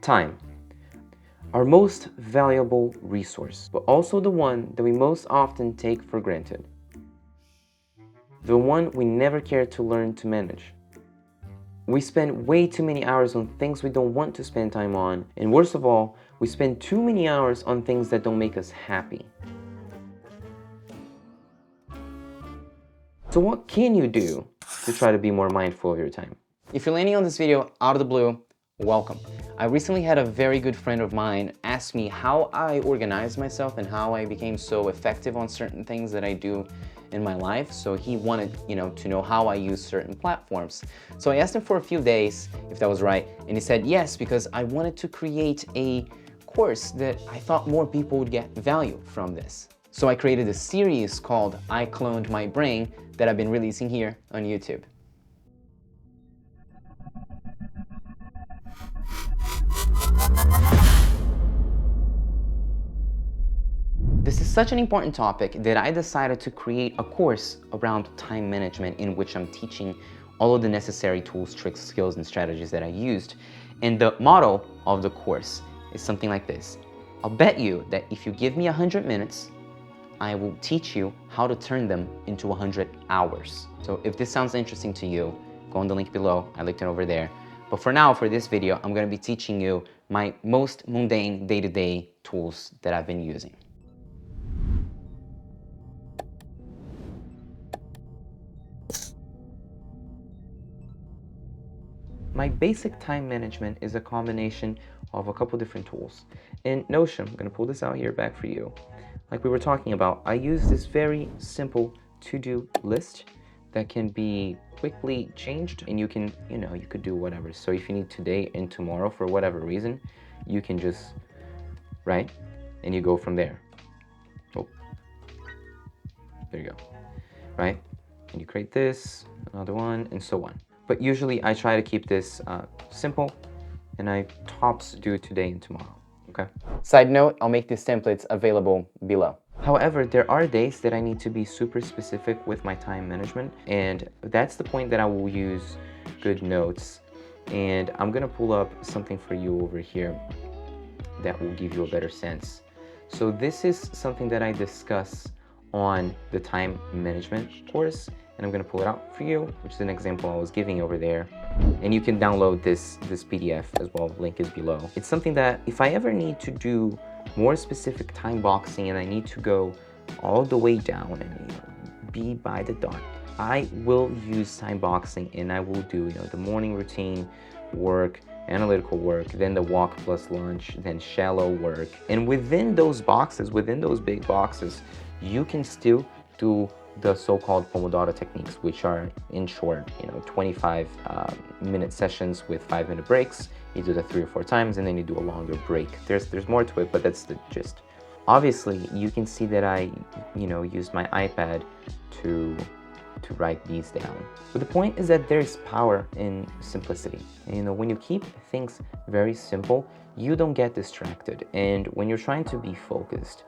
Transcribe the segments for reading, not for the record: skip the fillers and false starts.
Time, our most valuable resource, but also the one that we most often take for granted. The one we never care to learn to manage. We spend way too many hours on things we don't want to spend time on, and worst of all, we spend too many hours on things that don't make us happy. So what can you do to try to be more mindful of your time? If you're landing on this video out of the blue, welcome. I recently had a very good friend of mine ask me how I organized myself and how I became so effective on certain things that I do in my life. So he wanted, to know how I use certain platforms. So I asked him for a few days if that was right, and he said yes, because I wanted to create a course that I thought more people would get value from this. So I created a series called I Cloned My Brain that I've been releasing here on YouTube. This is such an important topic that I decided to create a course around time management in which I'm teaching all of the necessary tools, tricks, skills, and strategies that I used. And the motto of the course is something like this. I'll bet you that if you give me 100 minutes, I will teach you how to turn them into 100 hours. So if this sounds interesting to you, go on the link below. I linked it over there. But for now, for this video, I'm going to be teaching you my most mundane day-to-day tools that I've been using. My basic time management is a combination of a couple different tools. In Notion, I'm going to pull this out here back for you. Like we were talking about, I use this very simple to-do list that can be quickly changed, and you can, you could do whatever. So if you need today and tomorrow for whatever reason, you can just write and you go from there. Oh, there you go, right? And you create this, another one, and so on. But usually I try to keep this simple, and I tops do today and tomorrow, okay? Side note, I'll make these templates available below. However, there are days that I need to be super specific with my time management, and that's the point that I will use Goodnotes. And I'm gonna pull up something for you over here that will give you a better sense. So this is something that I discuss on the time management course, and I'm going to pull it out for you, which is an example I was giving over there. And you can download this PDF as well, the link is below. It's something that if I ever need to do more specific time boxing and I need to go all the way down and be by the dot, I will use time boxing, and I will do the morning routine work, analytical work, then the walk plus lunch, then shallow work. And within those boxes, within those big boxes, you can still do the so-called Pomodoro techniques, which are in short, 25-minute sessions with 5-minute breaks. You do that 3 or 4 times, and then you do a longer break. There's more to it, but that's the gist. Obviously, you can see that I, used my iPad to write these down. But the point is that there's power in simplicity. And, when you keep things very simple, you don't get distracted. And when you're trying to be focused,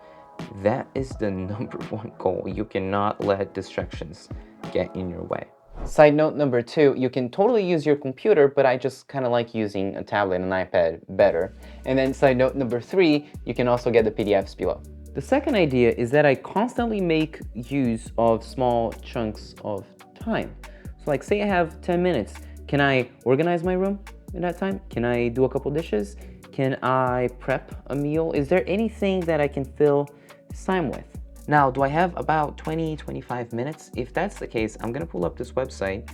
that is the number one goal. You cannot let distractions get in your way. Side note number 2, you can totally use your computer, but I just kind of like using a tablet and an iPad better. And then side note number 3, you can also get the PDFs below. The second idea is that I constantly make use of small chunks of time. So like say I have 10 minutes. Can I organize my room in that time? Can I do a couple dishes? Can I prep a meal? Is there anything that I can fill time with? Now, do I have about 20-25 minutes? If that's the case, I'm gonna pull up this website,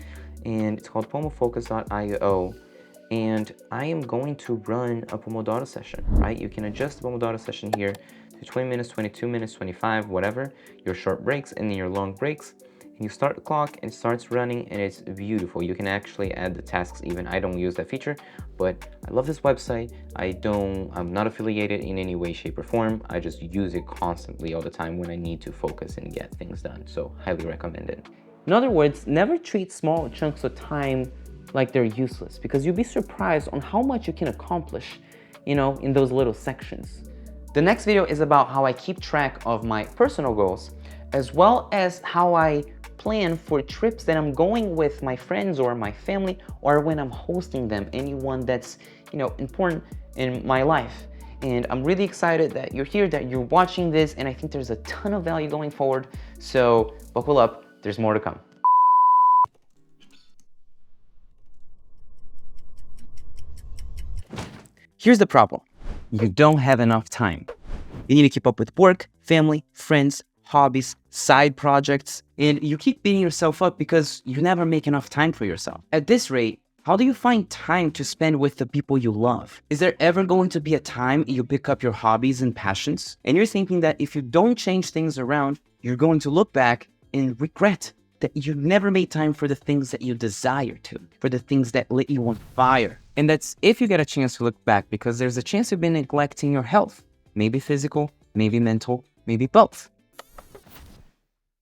and it's called pomofocus.io, and I am going to run a Pomodoro session, right? You can adjust the Pomodoro session here to 20 minutes, 22 minutes, 25, whatever, your short breaks and then your long breaks. And you start the clock and it starts running, and it's beautiful. You can actually add the tasks even. I don't use that feature, but I love this website. I'm not affiliated in any way, shape, or form. I just use it constantly all the time when I need to focus and get things done. So highly recommend it. In other words, never treat small chunks of time like they're useless, because you'll be surprised on how much you can accomplish, in those little sections. The next video is about how I keep track of my personal goals, as well as how I plan for trips that I'm going with my friends or my family, or when I'm hosting them, anyone that's important in my life. And I'm really excited that you're here, that you're watching this, and I think there's a ton of value going forward. So buckle up, there's more to come. Here's the problem. You don't have enough time. You need to keep up with work, family, friends, hobbies, side projects, and you keep beating yourself up because you never make enough time for yourself. At this rate, how do you find time to spend with the people you love? Is there ever going to be a time you pick up your hobbies and passions, and you're thinking that if you don't change things around, you're going to look back and regret that you never made time for the things that you desire to, for the things that lit you on fire? And that's if you get a chance to look back, because there's a chance you've been neglecting your health. Maybe physical, maybe mental, maybe both.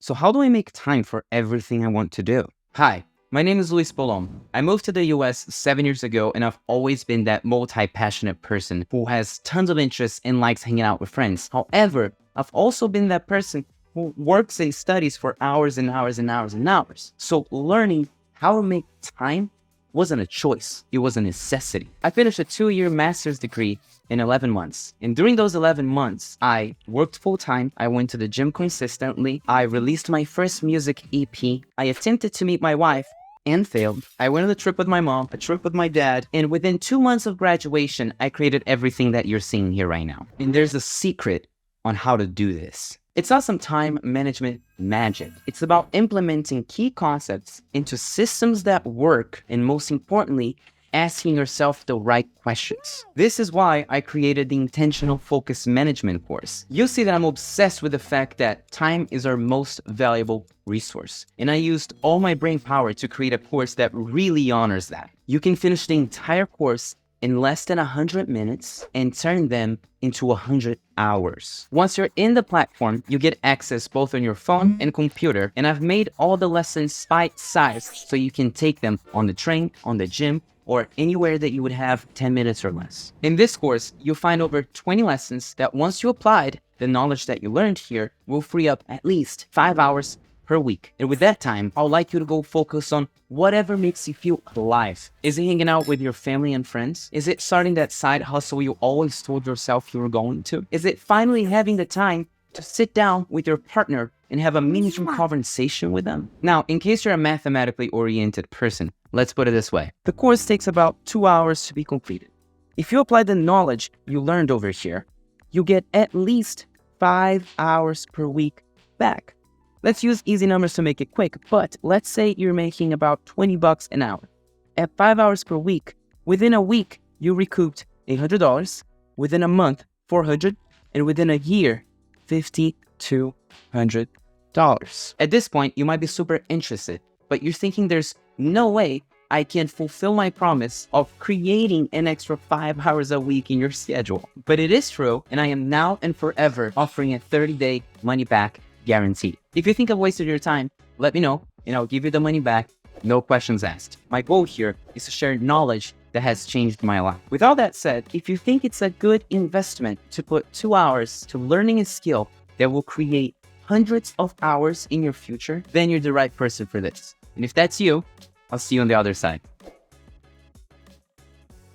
So how do I make time for everything I want to do? Hi, my name is Luis Polom. I moved to the US 7 years ago, and I've always been that multi-passionate person who has tons of interests and likes hanging out with friends. However, I've also been that person who works and studies for hours and hours and hours and hours. So learning how to make time wasn't a choice, it was a necessity. I finished a 2-year master's degree in 11 months. And during those 11 months, I worked full-time, I went to the gym consistently, I released my first music EP, I attempted to meet my wife and failed. I went on a trip with my mom, a trip with my dad, and within 2 months of graduation, I created everything that you're seeing here right now. And there's a secret on how to do this. It's not some time management magic. It's about implementing key concepts into systems that work, and most importantly, asking yourself the right questions. This is why I created the Intentional Focus Management course. You'll see that I'm obsessed with the fact that time is our most valuable resource. And I used all my brain power to create a course that really honors that. You can finish the entire course in less than 100 minutes and turn them into 100 hours. Once you're in the platform, you get access both on your phone and computer, and I've made all the lessons bite-sized so you can take them on the train, on the gym, or anywhere that you would have 10 minutes or less. In this course, you'll find over 20 lessons that once you applied, the knowledge that you learned here will free up at least 5 hours per week. And with that time, I would like you to go focus on whatever makes you feel alive. Is it hanging out with your family and friends? Is it starting that side hustle you always told yourself you were going to? Is it finally having the time to sit down with your partner and have a meaningful conversation with them? Now, in case you're a mathematically oriented person, let's put it this way. The course takes about 2 hours to be completed. If you apply the knowledge you learned over here, you get at least 5 hours per week back. Let's use easy numbers to make it quick, but let's say you're making about $20 an hour. At 5 hours per week, within a week, you recouped $800, within a month, $400, and within a year, $5,200. At this point, you might be super interested, but you're thinking there's no way I can fulfill my promise of creating an extra 5 hours a week in your schedule. But it is true, and I am now and forever offering a 30-day money-back guarantee. If you think I've wasted your time, let me know, and I'll give you the money back, no questions asked. My goal here is to share knowledge that has changed my life. With all that said, if you think it's a good investment to put 2 hours to learning a skill that will create hundreds of hours in your future, then you're the right person for this. And if that's you, I'll see you on the other side.